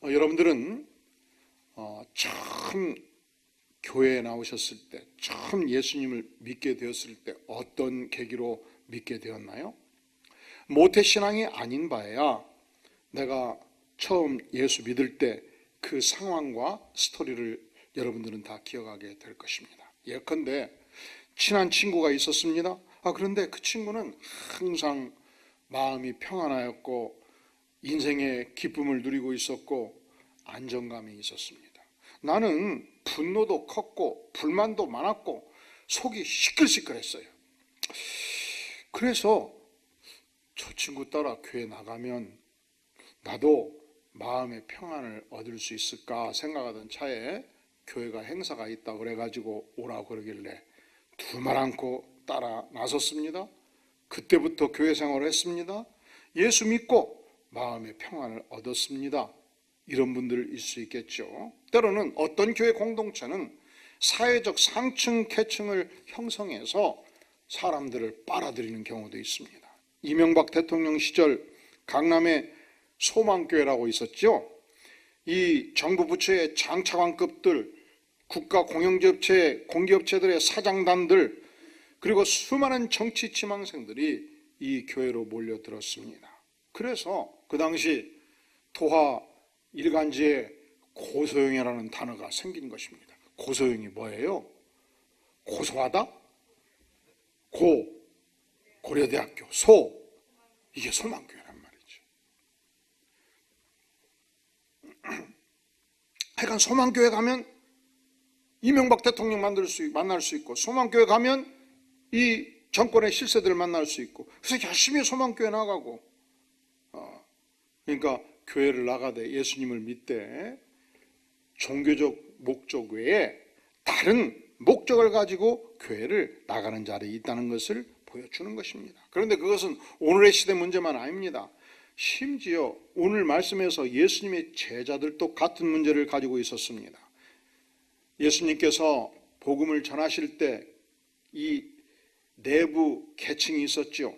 여러분들은 처음 교회에 나오셨을 때, 처음 예수님을 믿게 되었을 때 어떤 계기로 믿게 되었나요? 모태신앙이 아닌 바에야 내가 처음 예수 믿을 때 그 상황과 스토리를 여러분들은 다 기억하게 될 것입니다. 예컨대 친한 친구가 있었습니다. 그런데 그 친구는 항상 마음이 평안하였고 인생의 기쁨을 누리고 있었고 안정감이 있었습니다. 나는 분노도 컸고 불만도 많았고 속이 시끌시끌했어요. 그래서 저 친구 따라 교회 나가면 나도 마음의 평안을 얻을 수 있을까 생각하던 차에 교회가 행사가 있다고 그래가지고 오라고 그러길래 두말 않고 따라 나섰습니다. 그때부터 교회 생활을 했습니다. 예수 믿고 마음의 평안을 얻었습니다. 이런 분들일 수 있겠죠. 때로는 어떤 교회 공동체는 사회적 상층 계층을 형성해서 사람들을 빨아들이는 경우도 있습니다. 이명박 대통령 시절 강남에 소망교회라고 있었죠. 이 정부 부처의 장차관급들, 국가 공기업체들의 사장단들, 그리고 수많은 정치 지망생들이 이 교회로 몰려들었습니다. 그래서 그 당시 토하 일간지에 고소영이라는 단어가 생긴 것입니다. 고소영이 뭐예요? 고소하다? 고려대학교, 이게 소망교회란 말이죠. 하여간 소망교회 가면 이명박 대통령 만날 수 있고, 소망교회 가면 이 정권의 실세들을 만날 수 있고, 그래서 열심히 소망교회 나가고, 그러니까 교회를 나가되 예수님을 믿되 종교적 목적 외에 다른 목적을 가지고 교회를 나가는 자리에 있다는 것을 보여주는 것입니다. 그런데 그것은 오늘의 시대 문제만 아닙니다. 심지어 오늘 말씀에서 예수님의 제자들도 같은 문제를 가지고 있었습니다. 예수님께서 복음을 전하실 때 이 내부 계층이 있었죠.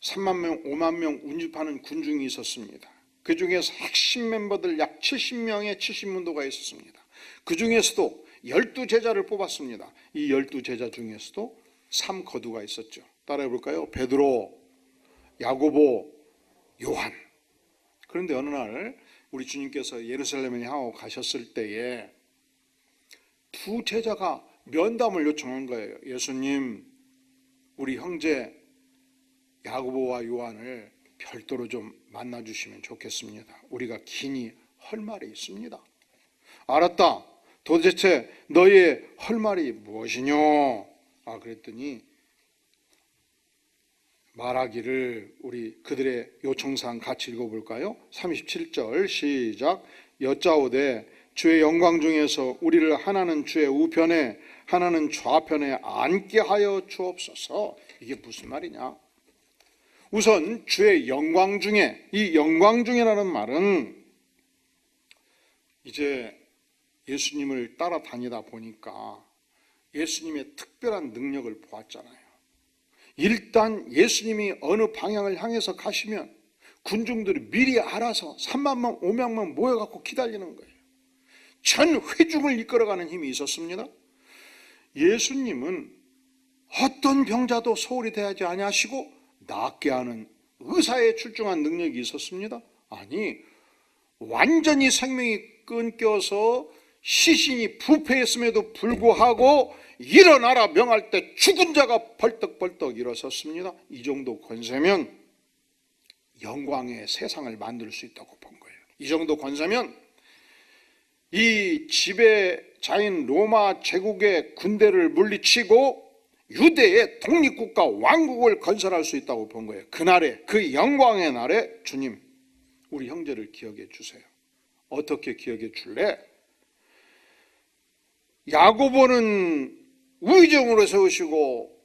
3만 명, 5만 명 운집하는 군중이 있었습니다. 그 중에서 핵심 멤버들 약 70명의 70문도가 있었습니다. 그 중에서도 12제자를 뽑았습니다. 이 12제자 중에서도 3거두가 있었죠. 따라해 볼까요? 베드로, 야고보, 요한. 그런데 어느 날 우리 주님께서 예루살렘에 향하고 가셨을 때에 두 제자가 면담을 요청한 거예요. 예수님, 우리 형제 야고보와 요한을 별도로 좀 만나주시면 좋겠습니다. 우리가 긴히 할 말이 있습니다. 알았다. 도대체 너희의 할 말이 무엇이뇨? 그랬더니 말하기를, 우리 그들의 요청사항 같이 읽어볼까요? 37절 시작. 여짜오되 주의 영광 중에서 우리를 하나는 주의 우편에 하나는 좌편에 앉게 하여 주옵소서. 이게 무슨 말이냐? 우선 주의 영광 중에, 이 영광 중에라는 말은 이제 예수님을 따라다니다 보니까 예수님의 특별한 능력을 보았잖아요. 일단 예수님이 어느 방향을 향해서 가시면 군중들이 미리 알아서 3만 명, 5만 명 모여갖고 기다리는 거예요. 전 회중을 이끌어가는 힘이 있었습니다. 예수님은 어떤 병자도 소홀히 대하지 아니하시고 낫게 하는 의사에 출중한 능력이 있었습니다. 아니, 완전히 생명이 끊겨서 시신이 부패했음에도 불구하고 일어나라 명할 때 죽은 자가 벌떡벌떡 일어섰습니다. 이 정도 권세면 영광의 세상을 만들 수 있다고 본 거예요. 이 정도 권세면 이 지배자인 로마 제국의 군대를 물리치고 유대의 독립국가 왕국을 건설할 수 있다고 본 거예요. 그날에, 그 영광의 날에 주님, 우리 형제를 기억해 주세요. 어떻게 기억해 줄래? 야고보는 우의정으로 세우시고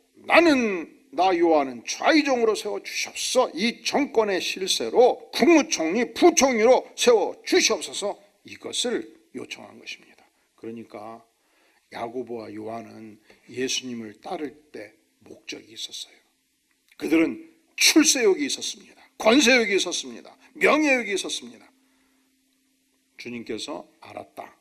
나 요한은 좌의정으로 세워주시옵소서. 이 정권의 실세로 국무총리, 부총리로 세워주시옵소서. 이것을 요청한 것입니다. 그러니까 야고보와 요한은 예수님을 따를 때 목적이 있었어요. 그들은 출세욕이 있었습니다. 권세욕이 있었습니다. 명예욕이 있었습니다. 주님께서 알았다.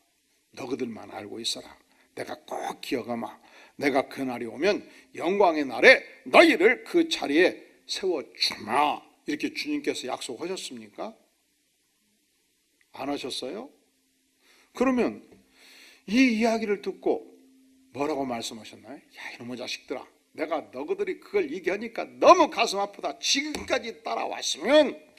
너희들만 알고 있어라. 내가 꼭 기억하마. 내가 그 날이 오면 영광의 날에 너희를 그 자리에 세워주마. 이렇게 주님께서 약속하셨습니까? 안 하셨어요? 그러면 이 이야기를 듣고 뭐라고 말씀하셨나요? 야, 이놈의 자식들아, 내가 너희들이 그걸 얘기하니까 너무 가슴 아프다. 지금까지 따라왔으면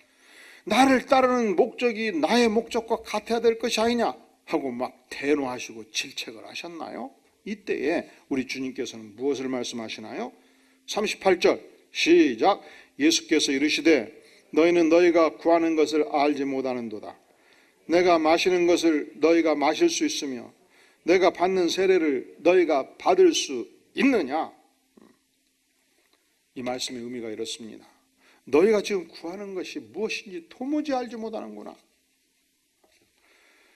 나를 따르는 목적이 나의 목적과 같아야 될 것이 아니냐 하고 막 대노하시고 질책을 하셨나요? 이때에 우리 주님께서는 무엇을 말씀하시나요? 38절 시작. 예수께서 이르시되 너희는 너희가 구하는 것을 알지 못하는도다. 내가 마시는 것을 너희가 마실 수 있으며 내가 받는 세례를 너희가 받을 수 있느냐? 이 말씀의 의미가 이렇습니다. 너희가 지금 구하는 것이 무엇인지 도무지 알지 못하는구나.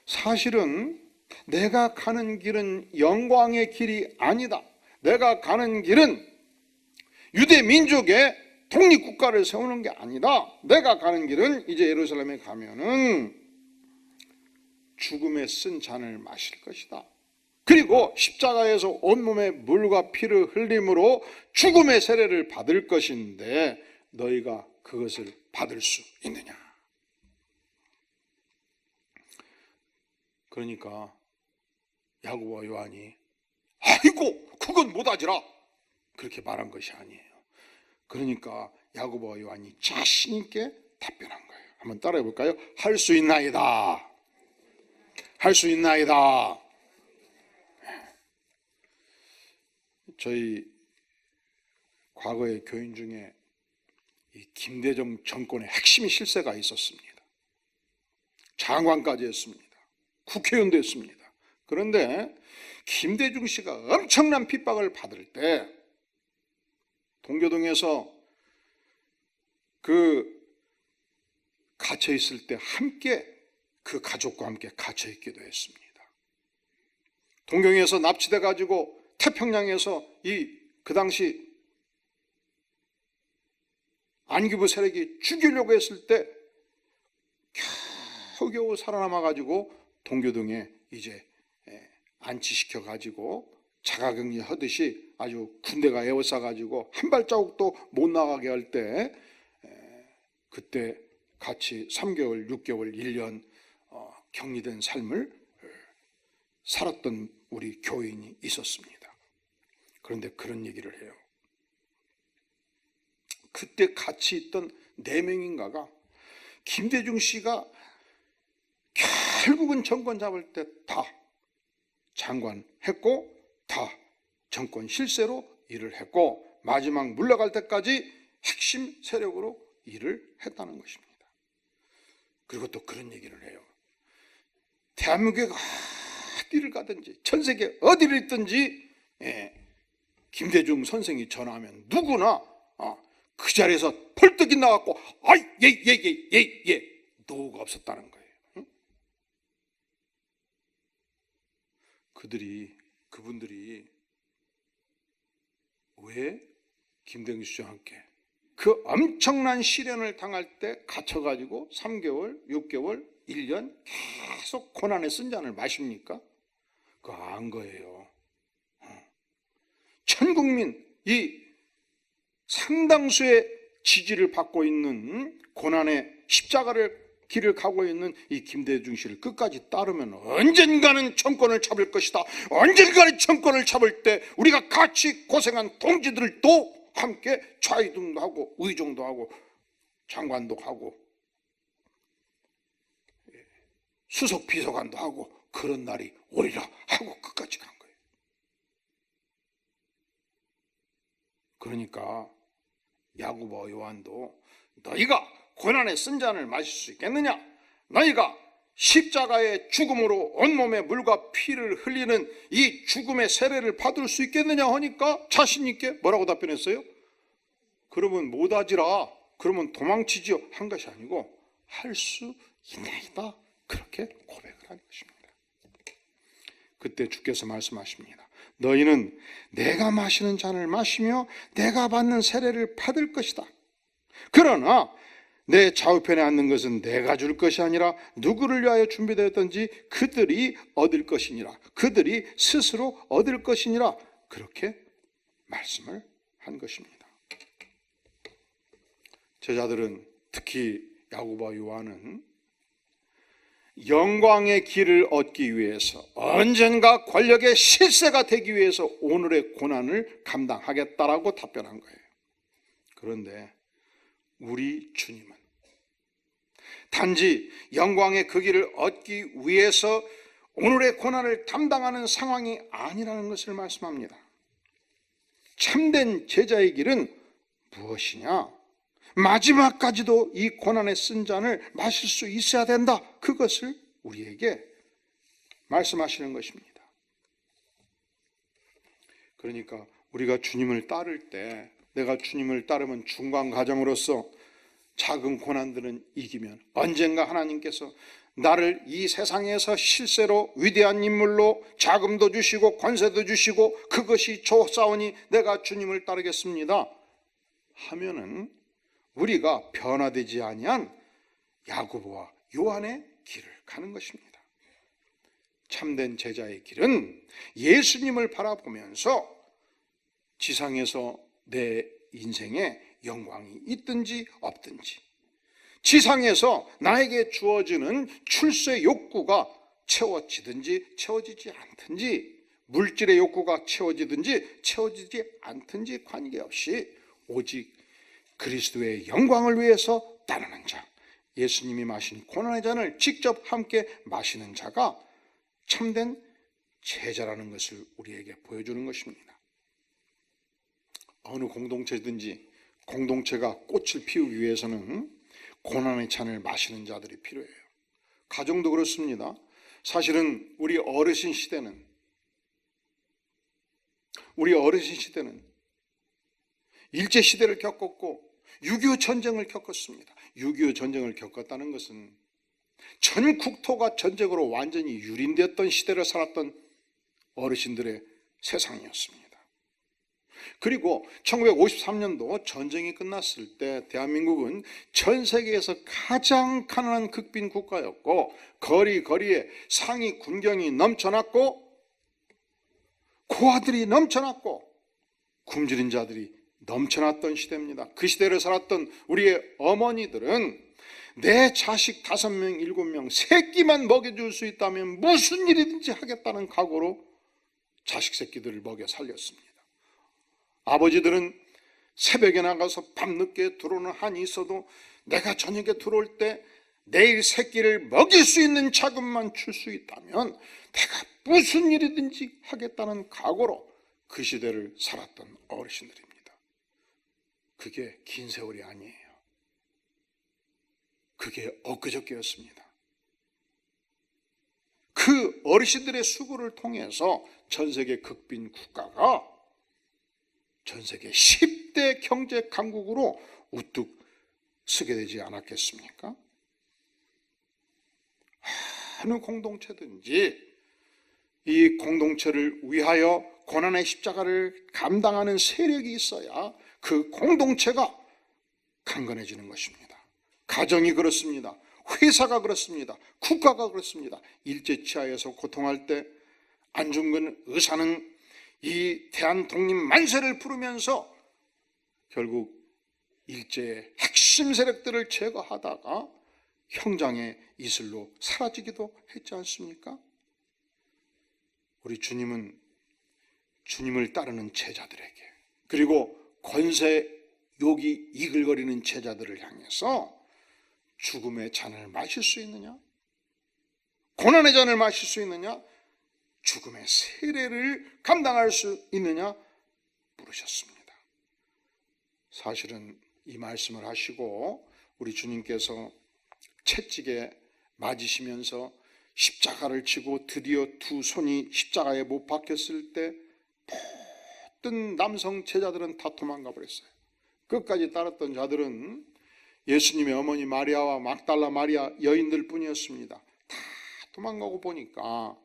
사실은 내가 가는 길은 영광의 길이 아니다. 내가 가는 길은 유대 민족의 독립국가를 세우는 게 아니다. 내가 가는 길은 이제 예루살렘에 가면은 죽음에 쓴 잔을 마실 것이다. 그리고 십자가에서 온몸에 물과 피를 흘림으로 죽음의 세례를 받을 것인데 너희가 그것을 받을 수 있느냐? 그러니까 야고보와 요한이 아이고 그건 못하지라 그렇게 말한 것이 아니에요. 그러니까 야고보와 요한이 자신 있게 답변한 거예요. 한번 따라해 볼까요? 할 수 있나이다. 할 수 있나이다. 저희 과거의 교인 중에 이 김대중 정권의 핵심 실세가 있었습니다. 장관까지 했습니다. 국회의원도 했습니다. 그런데 김대중 씨가 엄청난 핍박을 받을 때 동교동에서 갇혀 있을 때 함께 그 가족과 함께 갇혀 있기도 했습니다. 동경에서 납치돼 가지고 태평양에서 그 당시 안기부 세력이 죽이려고 했을 때 겨우겨우 살아남아 가지고 동교동에 이제 안치시켜 가지고 자가격리 하듯이 아주 군대가 에워싸 가지고 한 발자국도 못 나가게 할 때 그때 같이 3개월, 6개월, 1년 격리된 삶을 살았던 우리 교인이 있었습니다. 그런데 그런 얘기를 해요. 그때 같이 있던 4명인가가 김대중 씨가 결국은 정권 잡을 때 다 장관 했고 다 정권 실세로 일을 했고 마지막 물러갈 때까지 핵심 세력으로 일을 했다는 것입니다. 그리고 또 그런 얘기를 해요. 대한민국에 어디를 가든지 전 세계 어디를 있든지 김대중 선생이 전화하면 누구나 그 자리에서 펄떡이 나갖고 예 노가 없었다는 거예요. 그분들이 왜 김대중 씨와 함께 그 엄청난 시련을 당할 때 갇혀가지고 3개월, 6개월, 1년 계속 고난의 쓴 잔을 마십니까? 그거 안 거예요. 전 국민 이 상당수의 지지를 받고 있는 고난의 십자가를 길을 가고 있는 이 김대중 씨를 끝까지 따르면 언젠가는 정권을 잡을 것이다. 언젠가는 정권을 잡을 때 우리가 같이 고생한 동지들도 함께 좌이등도 하고 의정도 하고 장관도 하고 수석 비서관도 하고 그런 날이 오리라 하고 끝까지 간 거예요. 그러니까 야고보와 요한도 너희가 고난의 쓴 잔을 마실 수 있겠느냐? 너희가 십자가의 죽음으로 온몸에 물과 피를 흘리는 이 죽음의 세례를 받을 수 있겠느냐 하니까 자신 있게 뭐라고 답변했어요? 그러면 못하지라, 그러면 도망치지요 한 것이 아니고 할 수 있나이다 그렇게 고백을 하는 것입니다. 그때 주께서 말씀하십니다. 너희는 내가 마시는 잔을 마시며 내가 받는 세례를 받을 것이다. 그러나 내 좌우편에 앉는 것은 내가 줄 것이 아니라 누구를 위하여 준비되었든지 그들이 얻을 것이니라. 그들이 스스로 얻을 것이니라. 그렇게 말씀을 한 것입니다. 제자들은, 특히 야고보와 요한은 영광의 길을 얻기 위해서, 언젠가 권력의 실세가 되기 위해서 오늘의 고난을 감당하겠다라고 답변한 거예요. 그런데 우리 주님은 단지 영광의 그 길을 얻기 위해서 오늘의 고난을 감당하는 상황이 아니라는 것을 말씀합니다. 참된 제자의 길은 무엇이냐? 마지막까지도 이 고난의 쓴 잔을 마실 수 있어야 된다. 그것을 우리에게 말씀하시는 것입니다. 그러니까 우리가 주님을 따를 때, 내가 주님을 따르면 중간 과정으로서 작은 고난들은 이기면 언젠가 하나님께서 나를 이 세상에서 실세로 위대한 인물로 자금도 주시고 권세도 주시고 그것이 좋사오니 내가 주님을 따르겠습니다 하면은 우리가 변화되지 아니한 야고보와 요한의 길을 가는 것입니다. 참된 제자의 길은 예수님을 바라보면서 지상에서 내 인생에 영광이 있든지 없든지, 지상에서 나에게 주어지는 출세 욕구가 채워지든지 채워지지 않든지, 물질의 욕구가 채워지든지 채워지지 않든지 관계없이 오직 그리스도의 영광을 위해서 따르는 자, 예수님이 마신 고난의 잔을 직접 함께 마시는 자가 참된 제자라는 것을 우리에게 보여주는 것입니다. 어느 공동체든지 공동체가 꽃을 피우기 위해서는 고난의 잔을 마시는 자들이 필요해요. 가정도 그렇습니다. 사실은 우리 어르신 시대는 일제시대를 겪었고 6.25 전쟁을 겪었습니다. 6.25 전쟁을 겪었다는 것은 전 국토가 전쟁으로 완전히 유린되었던 시대를 살았던 어르신들의 세상이었습니다. 그리고 1953년도 전쟁이 끝났을 때 대한민국은 전 세계에서 가장 가난한 극빈 국가였고, 거리거리에 상위 군경이 넘쳐났고 고아들이 넘쳐났고 굶주린 자들이 넘쳐났던 시대입니다. 그 시대를 살았던 우리의 어머니들은 내 자식 5명, 7명, 새끼만 먹여줄 수 있다면 무슨 일이든지 하겠다는 각오로 자식 새끼들을 먹여 살렸습니다. 아버지들은 새벽에 나가서 밤늦게 들어오는 한이 있어도 내가 저녁에 들어올 때 내일 새끼를 먹일 수 있는 자금만 줄 수 있다면 내가 무슨 일이든지 하겠다는 각오로 그 시대를 살았던 어르신들입니다. 그게 긴 세월이 아니에요. 그게 엊그저께였습니다. 그 어르신들의 수고를 통해서 전 세계 극빈 국가가 전 세계 10대 경제 강국으로 우뚝 서게 되지 않았겠습니까? 어느 공동체든지 이 공동체를 위하여 고난의 십자가를 감당하는 세력이 있어야 그 공동체가 강건해지는 것입니다. 가정이 그렇습니다. 회사가 그렇습니다. 국가가 그렇습니다. 일제치하에서 고통할 때 안중근 의사는 이 대한독립 만세를 부르면서 결국 일제의 핵심 세력들을 제거하다가 형장의 이슬로 사라지기도 했지 않습니까? 우리 주님은 주님을 따르는 제자들에게, 그리고 권세 욕이 이글거리는 제자들을 향해서 죽음의 잔을 마실 수 있느냐? 고난의 잔을 마실 수 있느냐? 죽음의 세례를 감당할 수 있느냐? 물으셨습니다. 사실은 이 말씀을 하시고 우리 주님께서 채찍에 맞으시면서 십자가를 지고 드디어 두 손이 십자가에 못 박혔을 때 모든 남성 제자들은 다 도망가 버렸어요. 끝까지 따랐던 자들은 예수님의 어머니 마리아와 막달라 마리아 여인들 뿐이었습니다. 다 도망가고 보니까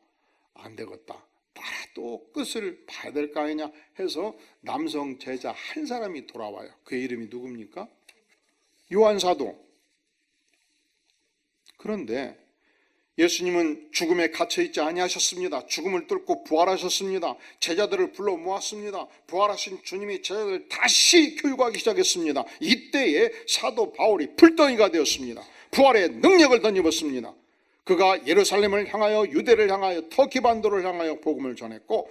안 되겠다, 나라도 끝을 봐야 될 거 아니냐 해서 남성 제자 한 사람이 돌아와요. 그의 이름이 누굽니까? 요한 사도. 그런데 예수님은 죽음에 갇혀있지 아니하셨습니다. 죽음을 뚫고 부활하셨습니다. 제자들을 불러 모았습니다. 부활하신 주님이 제자들을 다시 교육하기 시작했습니다. 이때에 사도 바울이 불덩이가 되었습니다. 부활의 능력을 덧입었습니다. 그가 예루살렘을 향하여, 유대를 향하여, 터키 반도를 향하여 복음을 전했고,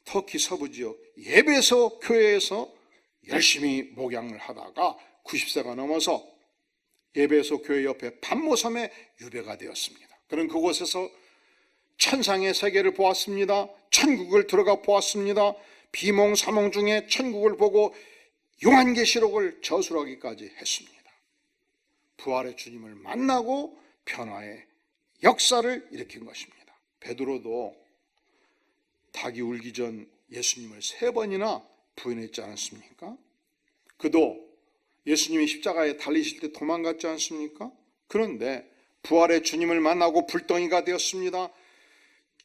터키 서부지역 예배소 교회에서 열심히 목양을 하다가 90세가 넘어서 예배소 교회 옆에 반모섬에 유배가 되었습니다. 그는 그곳에서 천상의 세계를 보았습니다. 천국을 들어가 보았습니다. 비몽사몽 중에 천국을 보고 요한계시록을 저술하기까지 했습니다. 부활의 주님을 만나고 변화의 역사를 일으킨 것입니다. 베드로도 닭이 울기 전 예수님을 3번이나 부인했지 않았습니까? 그도 예수님이 십자가에 달리실 때 도망갔지 않습니까? 그런데 부활의 주님을 만나고 불덩이가 되었습니다.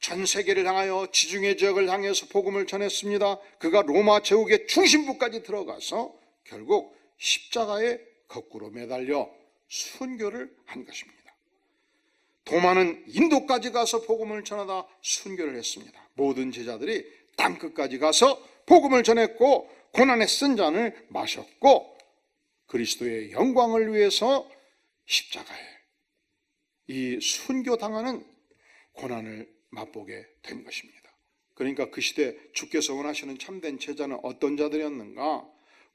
전 세계를 향하여, 지중해 지역을 향해서 복음을 전했습니다. 그가 로마 제국의 중심부까지 들어가서 결국 십자가에 거꾸로 매달려 순교를 한 것입니다. 도마는 인도까지 가서 복음을 전하다 순교를 했습니다. 모든 제자들이 땅끝까지 가서 복음을 전했고 고난의 쓴 잔을 마셨고 그리스도의 영광을 위해서 십자가에 이 순교당하는 고난을 맛보게 된 것입니다. 그러니까 그 시대 주께서 원하시는 참된 제자는 어떤 자들이었는가?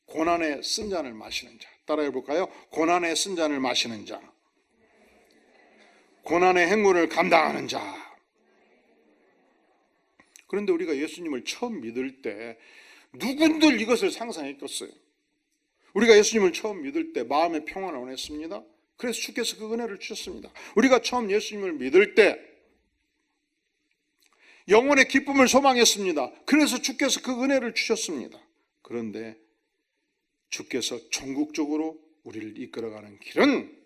고난의 쓴 잔을 마시는 자. 따라해 볼까요? 고난의 쓴 잔을 마시는 자, 고난의 행군을 감당하는 자. 그런데 우리가 예수님을 처음 믿을 때 누군들 이것을 상상했겠어요? 우리가 예수님을 처음 믿을 때 마음의 평안을 원했습니다. 그래서 주께서 그 은혜를 주셨습니다. 우리가 처음 예수님을 믿을 때 영혼의 기쁨을 소망했습니다. 그래서 주께서 그 은혜를 주셨습니다. 그런데 주께서 전국적으로 우리를 이끌어가는 길은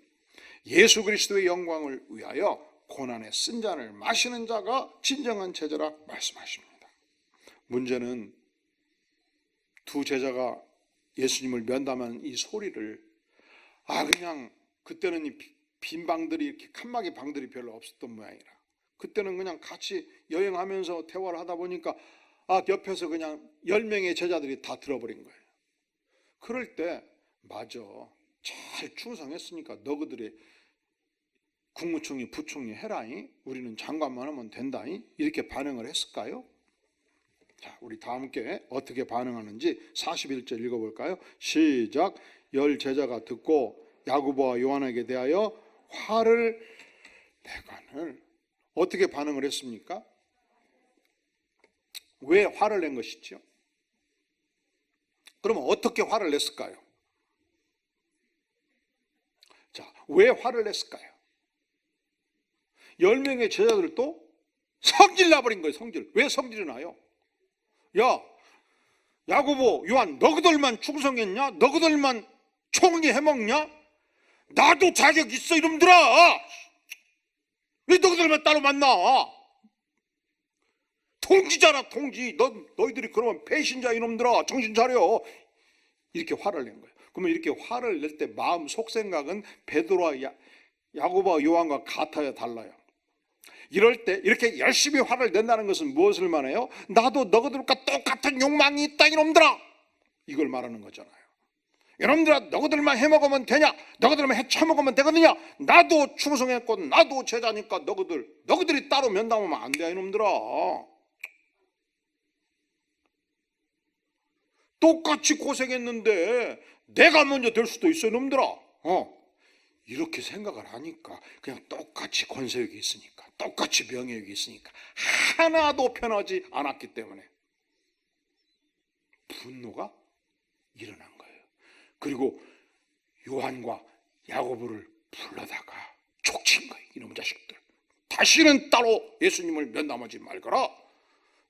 예수 그리스도의 영광을 위하여 고난의 쓴 잔을 마시는 자가 진정한 제자라 말씀하십니다. 문제는 두 제자가 예수님을 면담한 이 소리를 그냥 그때는 이 빈 방들이 이렇게 칸막이 방들이 별로 없었던 모양이라 그때는 그냥 같이 여행하면서 대화를 하다 보니까 옆에서 그냥 10명의 제자들이 다 들어버린 거예요. 그럴 때 맞아, 잘 충성했으니까 너희들이 국무총리 부총리 해라이, 우리는 장관만 하면 된다이, 이렇게 반응을 했을까요? 자, 우리 다 함께 어떻게 반응하는지 41절 읽어볼까요? 시작. 10 제자가 듣고 야고보와 요한에게 대하여 화를 내거늘. 어떻게 반응을 했습니까? 왜 화를 낸 것이죠? 그러면 어떻게 화를 냈을까요? 자, 왜 화를 냈을까요? 10명의 제자들도 성질 나버린 거예요. 성질. 왜 성질이 나요? 야, 야고보, 요한, 너희들만 충성했냐? 너희들만 총리 해먹냐? 나도 자격 있어 이놈들아. 왜 너희들만 따로 만나? 통지자라 통지. 너희들이 그러면 배신자 이놈들아, 정신 차려. 이렇게 화를 낸 거예요. 그러면 이렇게 화를 낼 때 마음 속생각은 베드로와 야고보와 요한과 같아요, 달라요? 이럴 때 이렇게 열심히 화를 낸다는 것은 무엇을 말해요? 나도 너희들과 똑같은 욕망이 있다 이놈들아, 이걸 말하는 거잖아요. 이놈들아, 너희들만 해먹으면 되냐? 너희들만 해쳐먹으면 되거든요. 나도 충성했고 나도 제자니까 너희들이 따로 면담하면 안 돼 이놈들아. 똑같이 고생했는데 내가 먼저 될 수도 있어 이놈들아. 이렇게 생각을 하니까 그냥 똑같이 권세욕이 있으니까, 똑같이 명예욕이 있으니까 하나도 편하지 않았기 때문에 분노가 일어난 거예요. 그리고 요한과 야고보를 불러다가 촉친 거예요. 이놈 자식들, 다시는 따로 예수님을 면담하지 말거라.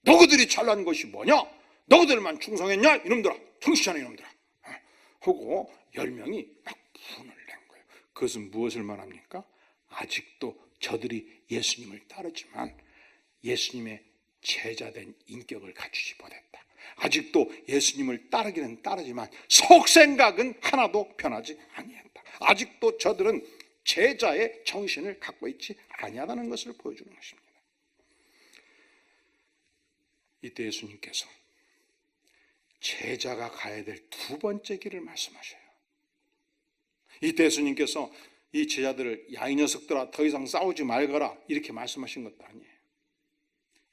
너희들이 잘난 것이 뭐냐? 너희들만 충성했냐? 이놈들아, 정신차려 이놈들아. 하고 10명이 막 분을 낸 거예요. 그것은 무엇을 말합니까? 아직도 저들이 예수님을 따르지만 예수님의 제자된 인격을 갖추지 못했다. 아직도 예수님을 따르기는 따르지만 속생각은 하나도 변하지 아니했다. 아직도 저들은 제자의 정신을 갖고 있지 아니하다는 것을 보여주는 것입니다. 이때 예수님께서 제자가 가야 될 두 번째 길을 말씀하셔요. 이때 예수님께서 이 제자들을 야 이 녀석들아 더 이상 싸우지 말거라 이렇게 말씀하신 것도 아니에요.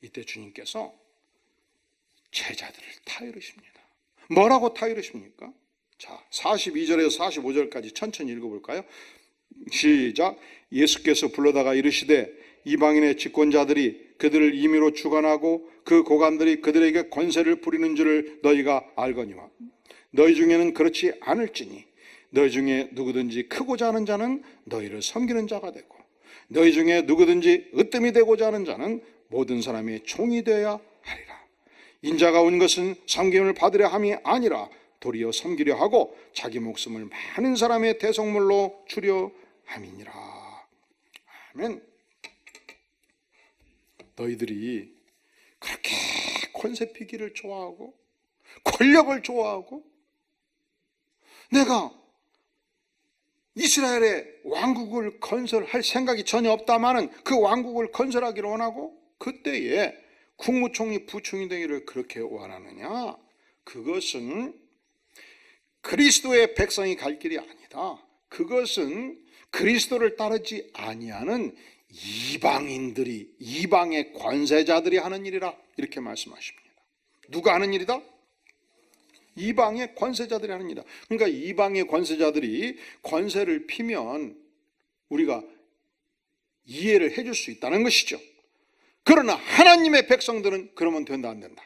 이때 주님께서 제자들을 타이르십니다. 뭐라고 타이르십니까? 자, 42절에서 45절까지 천천히 읽어볼까요? 시작. 예수께서 불러다가 이르시되 이방인의 집권자들이 그들을 임의로 주관하고 그 고관들이 그들에게 권세를 부리는 줄을 너희가 알거니와 너희 중에는 그렇지 않을지니 너희 중에 누구든지 크고자 하는 자는 너희를 섬기는 자가 되고 너희 중에 누구든지 으뜸이 되고자 하는 자는 모든 사람의 종이 되어야 하리라. 인자가 온 것은 섬김을 받으려 함이 아니라 도리어 섬기려 하고 자기 목숨을 많은 사람의 대속물로 주려 함이니라. 아멘. 너희들이 그렇게 권세 피기를 좋아하고 권력을 좋아하고 내가 이스라엘의 왕국을 건설할 생각이 전혀 없다마는 그 왕국을 건설하기를 원하고 그때에 국무총리 부총리 되기를 그렇게 원하느냐? 그것은 그리스도의 백성이 갈 길이 아니다. 그것은 그리스도를 따르지 아니하는 이방인들이 이방의 권세자들이 하는 일이라 이렇게 말씀하십니다. 누가 하는 일이다? 이방의 권세자들이 하는 일이다. 그러니까 이방의 권세자들이 권세를 피면 우리가 이해를 해줄 수 있다는 것이죠. 그러나 하나님의 백성들은 그러면 된다 안 된다?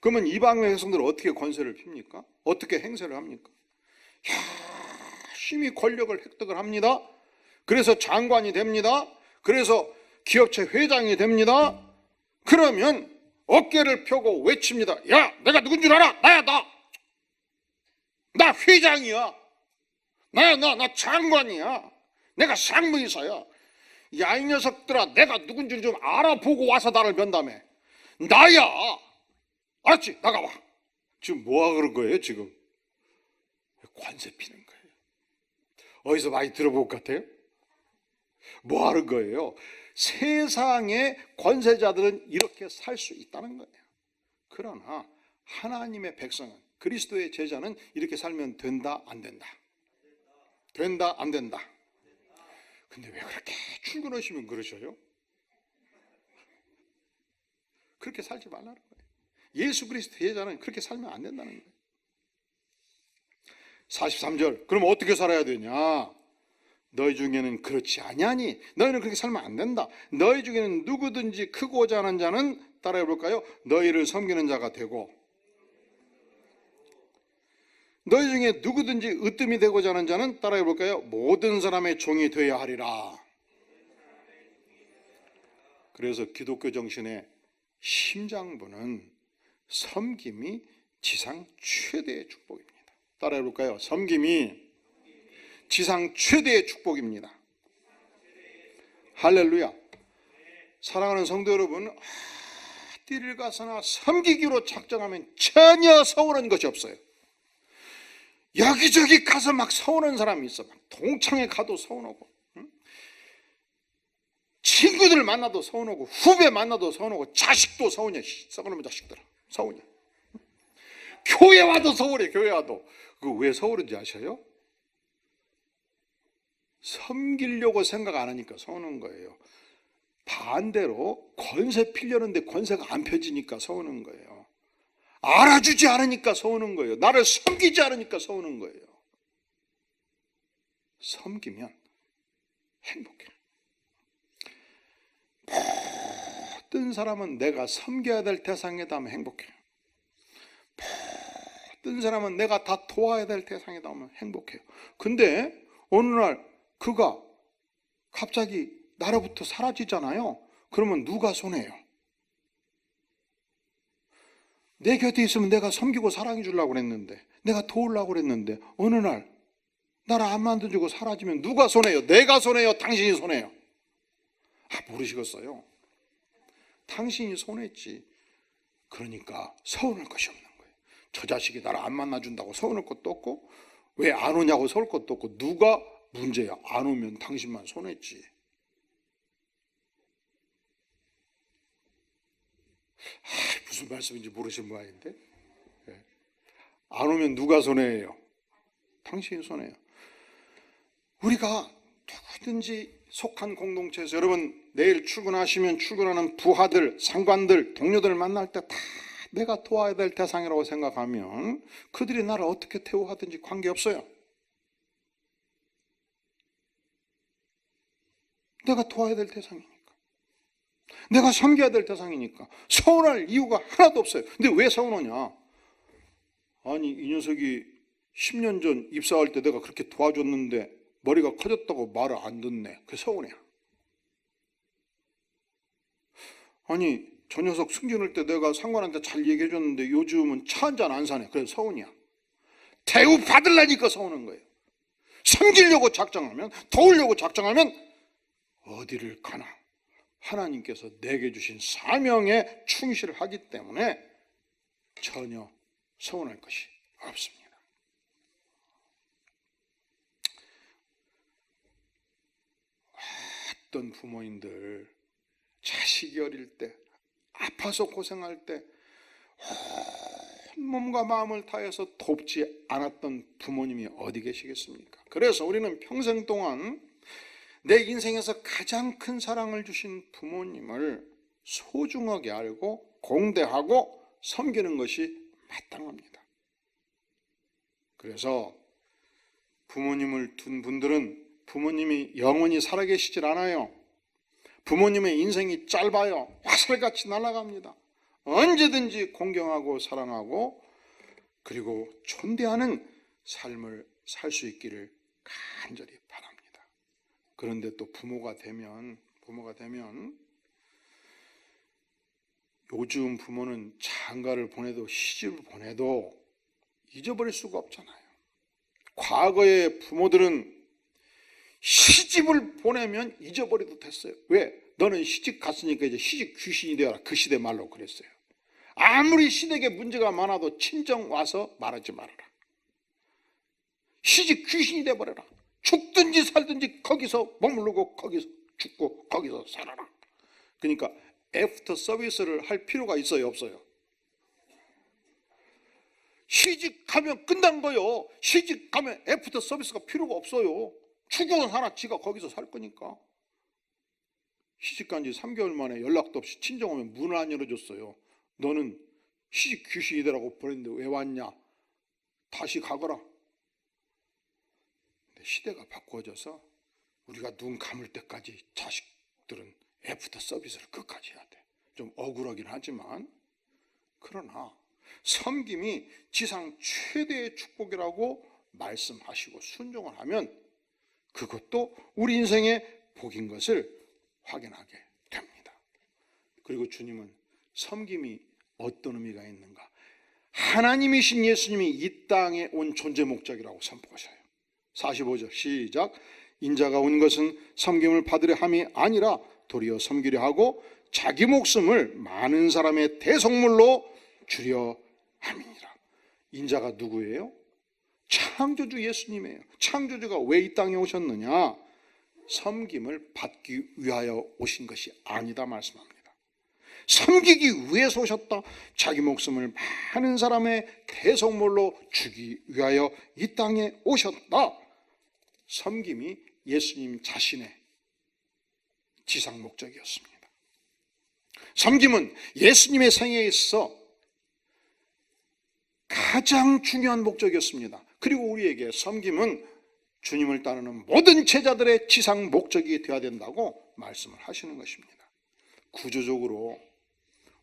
그러면 이방의 백성들은 어떻게 권세를 핍니까? 어떻게 행세를 합니까? 열심히 권력을 획득을 합니다. 그래서 장관이 됩니다. 그래서 기업체 회장이 됩니다. 그러면 어깨를 펴고 외칩니다. 야, 내가 누군 줄 알아? 나야, 나 회장이야. 나 장관이야. 내가 상무이사야. 야, 이 녀석들아, 내가 누군지 좀 알아보고 와서 나를 면담해. 나야. 알았지? 나가봐. 지금 뭐하고 그런 거예요, 지금? 관세 피는 거예요. 어디서 많이 들어볼 것 같아요? 뭐 하는 거예요? 세상의 권세자들은 이렇게 살 수 있다는 거예요. 그러나 하나님의 백성은, 그리스도의 제자는 이렇게 살면 된다 안 된다? 된다 안 된다? 근데 왜 그렇게 출근하시면 그러셔요? 그렇게 살지 말라는 거예요. 예수 그리스도 제자는 그렇게 살면 안 된다는 거예요. 43절. 그럼 어떻게 살아야 되냐? 너희 중에는 그렇지 아니하니 너희는 그렇게 살면 안 된다. 너희 중에는 누구든지 크고자 하는 자는 따라해 볼까요? 너희를 섬기는 자가 되고 너희 중에 누구든지 으뜸이 되고자 하는 자는 따라해 볼까요? 모든 사람의 종이 되어야 하리라. 그래서 기독교 정신의 심장부는 섬김이 지상 최대의 축복입니다. 따라해 볼까요? 섬김이 지상 최대의 축복입니다. 할렐루야. 사랑하는 성도 여러분, 띠를 가서나 섬기기로 작정하면 전혀 서운한 것이 없어요. 여기저기 가서 막 서운한 사람이 있어. 막 동창회 가도 서운하고, 친구들 만나도 서운하고, 후배 만나도 서운하고, 자식도 서운해. 썩어놓은 자식들아, 서운해. 교회 와도 서운해. 교회 와도. 그거 왜 서운한지 아셔요? 섬기려고 생각 안 하니까 서우는 거예요. 반대로 권세 피려는데 권세가 안 펴지니까 서우는 거예요. 알아주지 않으니까 서우는 거예요. 나를 섬기지 않으니까 서우는 거예요. 섬기면 행복해. 모든 사람은 내가 섬겨야 될 대상에다 하면 행복해. 모든 사람은 내가 다 도와야 될 대상에다 하면 행복해요. 근데 어느 날 그가 갑자기 나로부터 사라지잖아요. 그러면 누가 손해요? 내 곁에 있으면 내가 섬기고 사랑해 주려고 그랬는데, 내가 도우려고 그랬는데 어느 날 나를 안 만들어주고 사라지면 누가 손해요? 내가 손해요? 당신이 손해요? 모르시겠어요? 당신이 손했지. 그러니까 서운할 것이 없는 거예요. 저 자식이 나를 안 만나준다고 서운할 것도 없고 왜 안 오냐고 서울 것도 없고 누가 문제야. 안 오면 당신만 손했지. 무슨 말씀인지 모르신 모양인데. 안 오면 누가 손해예요? 당신이 손해요. 우리가 누구든지 속한 공동체에서, 여러분 내일 출근하시면 출근하는 부하들, 상관들, 동료들을 만날 때 다 내가 도와야 될 대상이라고 생각하면 그들이 나를 어떻게 대우하든지 관계없어요. 내가 도와야 될 대상이니까, 내가 섬겨야 될 대상이니까 서운할 이유가 하나도 없어요. 근데 왜 서운하냐? 아니, 이 녀석이 10년 전 입사할 때 내가 그렇게 도와줬는데 머리가 커졌다고 말을 안 듣네. 그게 서운해. 아니, 저 녀석 승진할 때 내가 상관한테 잘 얘기해줬는데 요즘은 차 한 잔 안 사네. 그래서 서운이야. 대우 받으려니까 서운한 거예요. 섬기려고 작정하면, 도우려고 작정하면 어디를 가나 하나님께서 내게 주신 사명에 충실하기 때문에 전혀 서운할 것이 없습니다. 어떤 부모님들 자식이 어릴 때, 아파서 고생할 때 온몸과 마음을 다해서 돕지 않았던 부모님이 어디 계시겠습니까? 그래서 우리는 평생 동안 내 인생에서 가장 큰 사랑을 주신 부모님을 소중하게 알고 공대하고 섬기는 것이 마땅합니다. 그래서 부모님을 둔 분들은 부모님이 영원히 살아계시질 않아요. 부모님의 인생이 짧아요. 화살같이 날아갑니다. 언제든지 공경하고 사랑하고 그리고 존대하는 삶을 살 수 있기를 간절히 바랍니다. 그런데 또 부모가 되면 요즘 부모는 장가를 보내도 시집을 보내도 잊어버릴 수가 없잖아요. 과거의 부모들은 시집을 보내면 잊어버려도 됐어요. 왜? 너는 시집 갔으니까 이제 시집 귀신이 되어라. 그 시대 말로 그랬어요. 아무리 시댁에 문제가 많아도 친정 와서 말하지 말아라. 시집 귀신이 돼버려라. 죽든지 살든지 거기서 머무르고 거기서 죽고 거기서 살아라. 그러니까 애프터 서비스를 할 필요가 있어요, 없어요? 시집 가면 끝난 거요. 시집 가면 애프터 서비스가 필요가 없어요. 죽어도 살아. 지가 거기서 살 거니까. 시집 간 지 3개월 만에 연락도 없이 친정 오면 문을 안 열어줬어요. 너는 시집 귀신이 되라고 보냈는데 왜 왔냐? 다시 가거라. 근데 시대가 바꿔져서 우리가 눈 감을 때까지 자식들은 애프터 서비스를 끝까지 해야 돼. 좀 억울하긴 하지만, 그러나 섬김이 지상 최대의 축복이라고 말씀하시고 순종을 하면 그것도 우리 인생의 복인 것을 확인하게 됩니다. 그리고 주님은 섬김이 어떤 의미가 있는가? 하나님이신 예수님이 이 땅에 온 존재 목적이라고 선포하셔요. 45절 시작. 인자가 온 것은 섬김을 받으려 함이 아니라 도리어 섬기려 하고 자기 목숨을 많은 사람의 대속물로 주려 함이니라. 인자가 누구예요? 창조주 예수님이에요. 창조주가 왜 이 땅에 오셨느냐? 섬김을 받기 위하여 오신 것이 아니다 말씀합니다. 섬기기 위해서 오셨다. 자기 목숨을 많은 사람의 대속물로 주기 위하여 이 땅에 오셨다. 섬김이 예수님 자신의 지상 목적이었습니다. 섬김은 예수님의 생애에 있어 가장 중요한 목적이었습니다. 그리고 우리에게 섬김은 주님을 따르는 모든 제자들의 지상 목적이 되어야 된다고 말씀을 하시는 것입니다. 구조적으로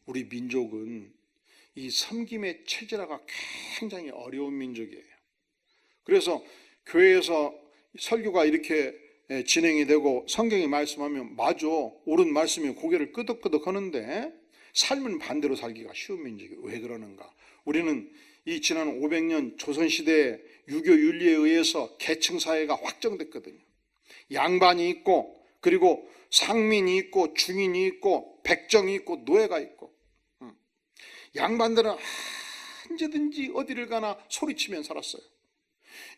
우리 민족은 이 섬김의 체질화가 굉장히 어려운 민족이에요. 그래서 교회에서 설교가 이렇게 진행이 되고 성경이 말씀하면 맞아, 옳은 말씀이 고개를 끄덕끄덕 하는데 삶은 반대로 살기가 쉬운 민족이에요. 왜 그러는가? 우리는 이 지난 500년 조선시대의 유교 윤리에 의해서 계층사회가 확정됐거든요. 양반이 있고 그리고 상민이 있고 중인이 있고 백정이 있고 노예가 있고, 양반들은 언제든지 어디를 가나 소리치면 살았어요.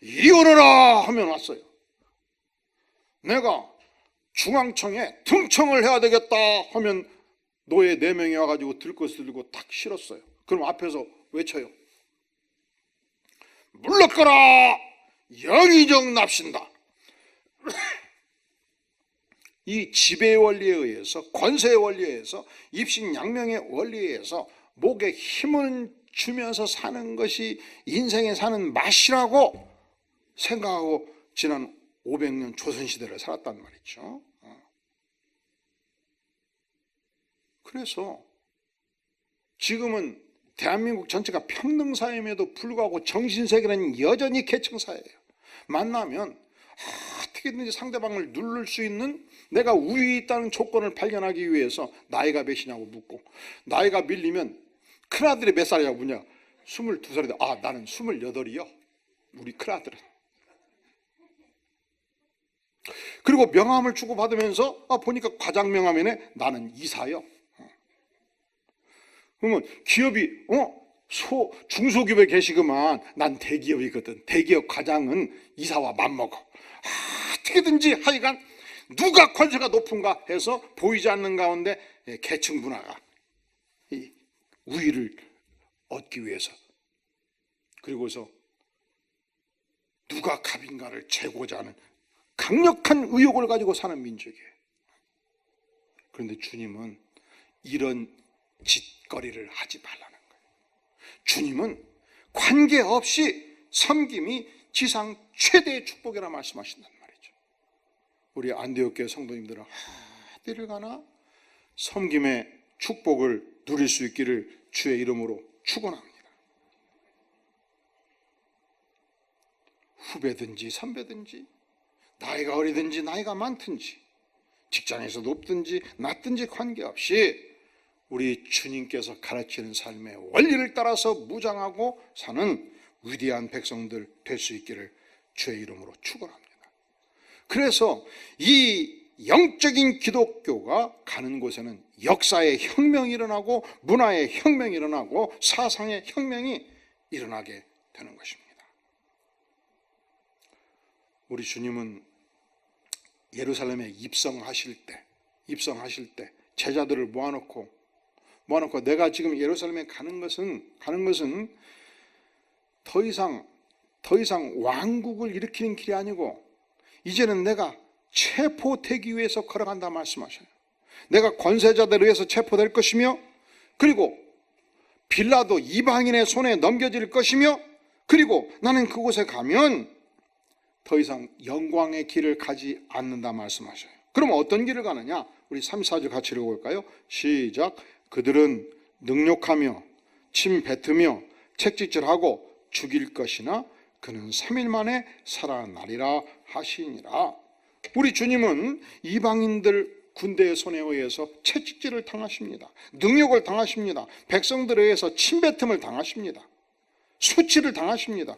이리 오너라 하면 왔어요. 내가 중앙청에 등청을 해야 되겠다 하면 노예 4명이 와가지고 들 것을 들고 딱 실었어요. 그럼 앞에서 외쳐요. 물러거라 영의정 납신다. 이 지배의 원리에 의해서, 권세의 원리에 의해서, 입신양명의 원리에 의해서 목에 힘을 주면서 사는 것이 인생에 사는 맛이라고 생각하고 지난 500년 조선시대를 살았단 말이죠. 그래서 지금은 대한민국 전체가 평등사회임에도 불구하고 정신세계는 여전히 계층사회예요. 만나면 어떻게든지 상대방을 누를 수 있는 내가 우위에 있다는 조건을 발견하기 위해서 나이가 몇이냐고 묻고, 나이가 밀리면 큰아들이 몇 살이냐고 묻냐. 22살이다. 아, 나는 28이요. 우리 큰아들은. 그리고 명함을 주고받으면서 보니까 과장 명함이네. 나는 이사요. 그러면 기업이 중소기업에 계시구만. 난 대기업이거든. 대기업 과장은 이사와 맞먹어. 어떻게든지 하여간 누가 권세가 높은가 해서 보이지 않는 가운데 계층 문화가 우위를 얻기 위해서, 그리고서 누가 갑인가를 재고자 하는 강력한 의욕을 가지고 사는 민족이에요. 그런데 주님은 이런 짓거리를 하지 말라는 거예요. 주님은 관계없이 섬김이 지상 최대의 축복이라 말씀하신단 말이죠. 우리 안디옥교회 성도님들은 어디를 가나 섬김의 축복을 누릴 수 있기를 주의 이름으로 축원합니다. 후배든지 선배든지, 나이가 어리든지 나이가 많든지, 직장에서 높든지 낮든지 관계없이 우리 주님께서 가르치는 삶의 원리를 따라서 무장하고 사는 위대한 백성들 될 수 있기를 주의 이름으로 축원합니다. 그래서 이 영적인 기독교가 가는 곳에는 역사의 혁명이 일어나고 문화의 혁명이 일어나고 사상의 혁명이 일어나게 되는 것입니다. 우리 주님은 예루살렘에 입성하실 때 제자들을 모아놓고 내가 지금 예루살렘에 가는 것은 더 이상 왕국을 일으키는 길이 아니고 이제는 내가 체포되기 위해서 걸어간다 말씀하셔요. 내가 권세자들에 의해서 체포될 것이며, 그리고 빌라도 이방인의 손에 넘겨질 것이며, 그리고 나는 그곳에 가면 더 이상 영광의 길을 가지 않는다 말씀하셔요. 그럼 어떤 길을 가느냐? 우리 3, 4절 같이 읽어볼까요? 시작. 그들은 능욕하며 침 뱉으며 채찍질하고 죽일 것이나 그는 3일 만에 살아나리라 하시니라. 우리 주님은 이방인들 군대의 손에 의해서 채찍질을 당하십니다. 능욕을 당하십니다. 백성들에 의해서 침뱉음을 당하십니다. 수치를 당하십니다.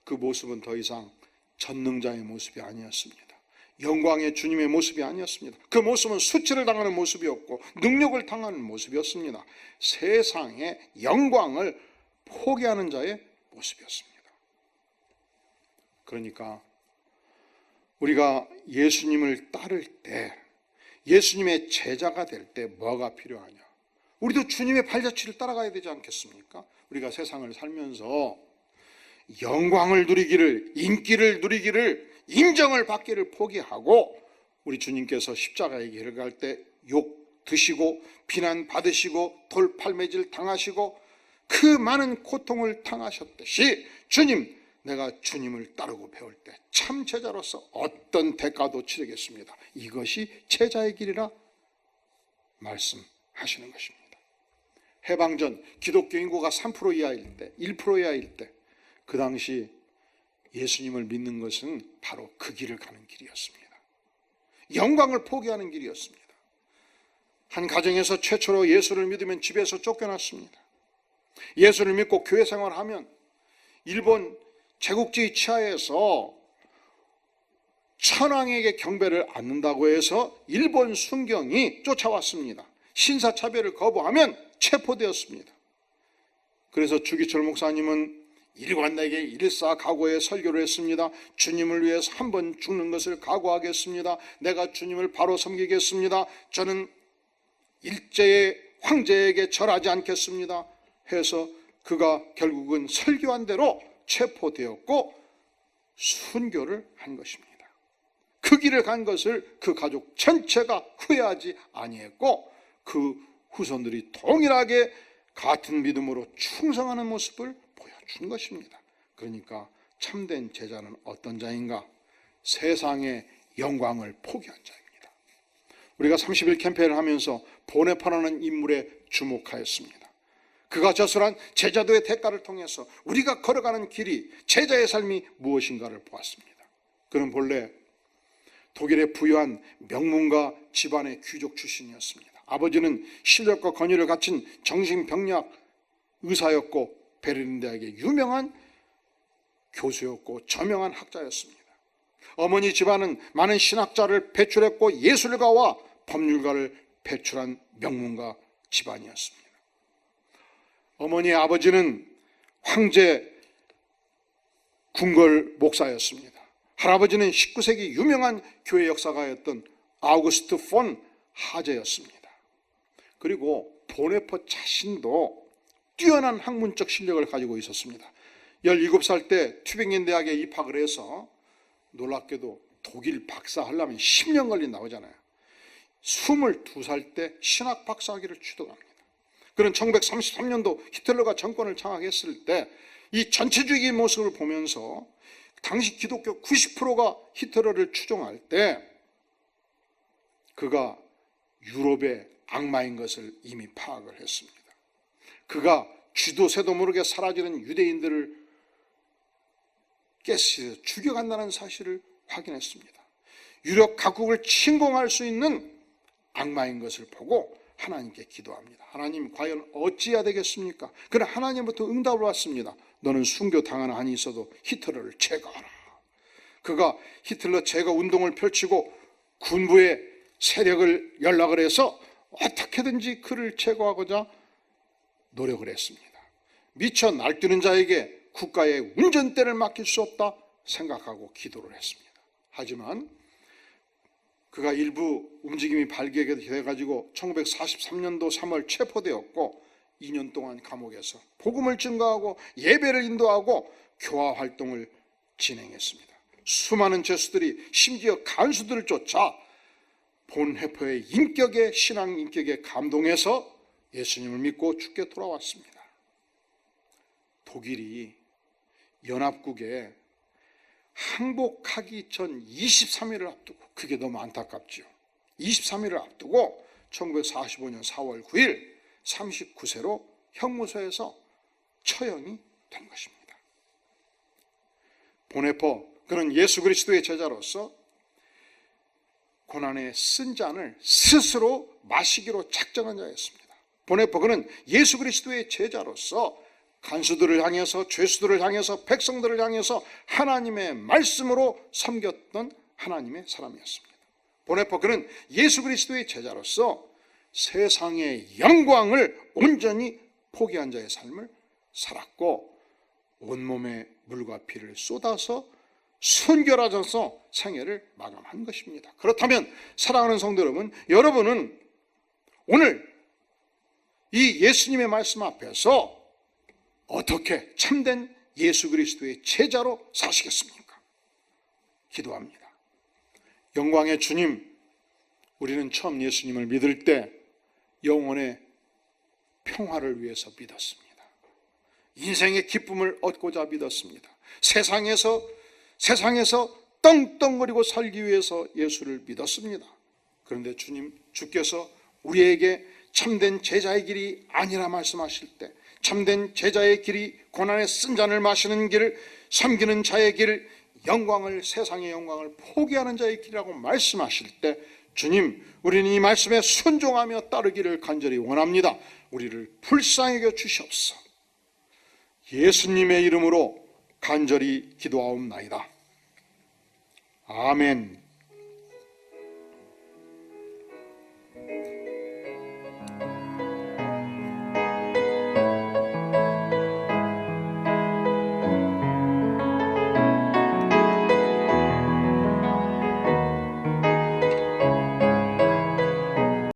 그 모습은 더 이상 전능자의 모습이 아니었습니다. 영광의 주님의 모습이 아니었습니다. 그 모습은 수치를 당하는 모습이었고 능욕을 당하는 모습이었습니다. 세상의 영광을 포기하는 자의 모습이었습니다. 그러니까 우리가 예수님을 따를 때, 예수님의 제자가 될 때 뭐가 필요하냐? 우리도 주님의 발자취를 따라가야 되지 않겠습니까? 우리가 세상을 살면서 영광을 누리기를, 인기를 누리기를, 인정을 받기를 포기하고 우리 주님께서 십자가의 길을 갈 때 욕 드시고 비난 받으시고 돌팔매질 당하시고 그 많은 고통을 당하셨듯이 주님, 내가 주님을 따르고 배울 때 참 제자로서 어떤 대가도 치르겠습니다. 이것이 제자의 길이라 말씀하시는 것입니다. 해방전 기독교 인구가 3% 이하일 때, 1% 이하일 때, 그 당시 예수님을 믿는 것은 바로 그 길을 가는 길이었습니다. 영광을 포기하는 길이었습니다. 한 가정에서 최초로 예수를 믿으면 집에서 쫓겨났습니다. 예수를 믿고 교회 생활하면 일본 제국주의 치하에서 천황에게 경배를 않는다고 해서 일본 순경이 쫓아왔습니다. 신사차별을 거부하면 체포되었습니다. 그래서 주기철 목사님은 일관되게 일사각오의 설교를 했습니다. 주님을 위해서 한 번 죽는 것을 각오하겠습니다. 내가 주님을 바로 섬기겠습니다. 저는 일제의 황제에게 절하지 않겠습니다 해서 그가 결국은 설교한 대로 체포되었고 순교를 한 것입니다. 그 길을 간 것을 그 가족 전체가 후회하지 아니했고 그 후손들이 동일하게 같은 믿음으로 충성하는 모습을 보여준 것입니다. 그러니까 참된 제자는 어떤 자인가? 세상의 영광을 포기한 자입니다. 우리가 30일 캠페인을 하면서 보네파라는 인물에 주목하였습니다. 그가 저술한 제자도의 대가를 통해서 우리가 걸어가는 길이, 제자의 삶이 무엇인가를 보았습니다. 그는 본래 독일의 부유한 명문가 집안의 귀족 출신이었습니다. 아버지는 실력과 권위를 갖춘 정신병리학 의사였고 베를린 대학의 유명한 교수였고 저명한 학자였습니다. 어머니 집안은 많은 신학자를 배출했고 예술가와 법률가를 배출한 명문가 집안이었습니다. 어머니의 아버지는 황제 궁궐 목사였습니다. 할아버지는 19세기 유명한 교회 역사가였던 아우구스트 폰 하제였습니다. 그리고 보네퍼 자신도 뛰어난 학문적 실력을 가지고 있었습니다. 17살 때 튜빙겐 대학에 입학을 해서 놀랍게도 독일 박사 하려면 10년 걸린다고 하잖아요. 22살 때 신학 박사학위를 취득합니다. 그는 1933년도 히틀러가 정권을 장악했을 때 이 전체주의의 모습을 보면서 당시 기독교 90%가 히틀러를 추종할 때 그가 유럽의 악마인 것을 이미 파악을 했습니다. 그가 쥐도 새도 모르게 사라지는 유대인들을 가스해서 죽여간다는 사실을 확인했습니다. 유럽 각국을 침공할 수 있는 악마인 것을 보고 하나님께 기도합니다. 하나님, 과연 어찌해야 되겠습니까? 그러나 하나님부터 응답을 받습니다. 너는 순교당하는 한이 있어도 히틀러를 제거하라. 그가 히틀러 제거 운동을 펼치고 군부의 세력을 연락을 해서 어떻게든지 그를 제거하고자 노력을 했습니다. 미쳐 날뛰는 자에게 국가의 운전대를 맡길 수 없다 생각하고 기도를 했습니다. 하지만 그가 일부 움직임이 발견돼가지고 1943년도 3월 체포되었고 2년 동안 감옥에서 복음을 증거하고 예배를 인도하고 교화 활동을 진행했습니다. 수많은 죄수들이 심지어 간수들을 쫓아 본헤퍼의 인격에, 신앙 인격에 감동해서 예수님을 믿고 죽게 돌아왔습니다. 독일이 연합국에 항복하기 전 23일을 앞두고, 그게 너무 안타깝죠. 23일을 앞두고 1945년 4월 9일 39세로 형무소에서 처형이 된 것입니다. 보네퍼, 그는 예수 그리스도의 제자로서 고난의 쓴 잔을 스스로 마시기로 작정한 자였습니다. 보네퍼, 그는 예수 그리스도의 제자로서 간수들을 향해서, 죄수들을 향해서, 백성들을 향해서 하나님의 말씀으로 섬겼던 하나님의 사람이었습니다. 보네퍼, 그는 예수 그리스도의 제자로서 세상의 영광을 온전히 포기한 자의 삶을 살았고 온몸에 물과 피를 쏟아서 순결하셔서 생애를 마감한 것입니다. 그렇다면 사랑하는 성도 여러분, 여러분은 오늘 이 예수님의 말씀 앞에서 어떻게 참된 예수 그리스도의 제자로 사시겠습니까? 기도합니다. 영광의 주님, 우리는 처음 예수님을 믿을 때 영혼의 평화를 위해서 믿었습니다. 인생의 기쁨을 얻고자 믿었습니다. 세상에서 떵떵거리고 살기 위해서 예수를 믿었습니다. 그런데 주께서 우리에게 참된 제자의 길이 아니라 말씀하실 때, 참된 제자의 길이 고난의 쓴 잔을 마시는 길, 섬기는 자의 길, 영광을, 세상의 영광을 포기하는 자의 길이라고 말씀하실 때, 주님, 우리는 이 말씀에 순종하며 따르기를 간절히 원합니다. 우리를 불쌍히 여겨 주시옵소서. 예수님의 이름으로 간절히 기도하옵나이다. 아멘.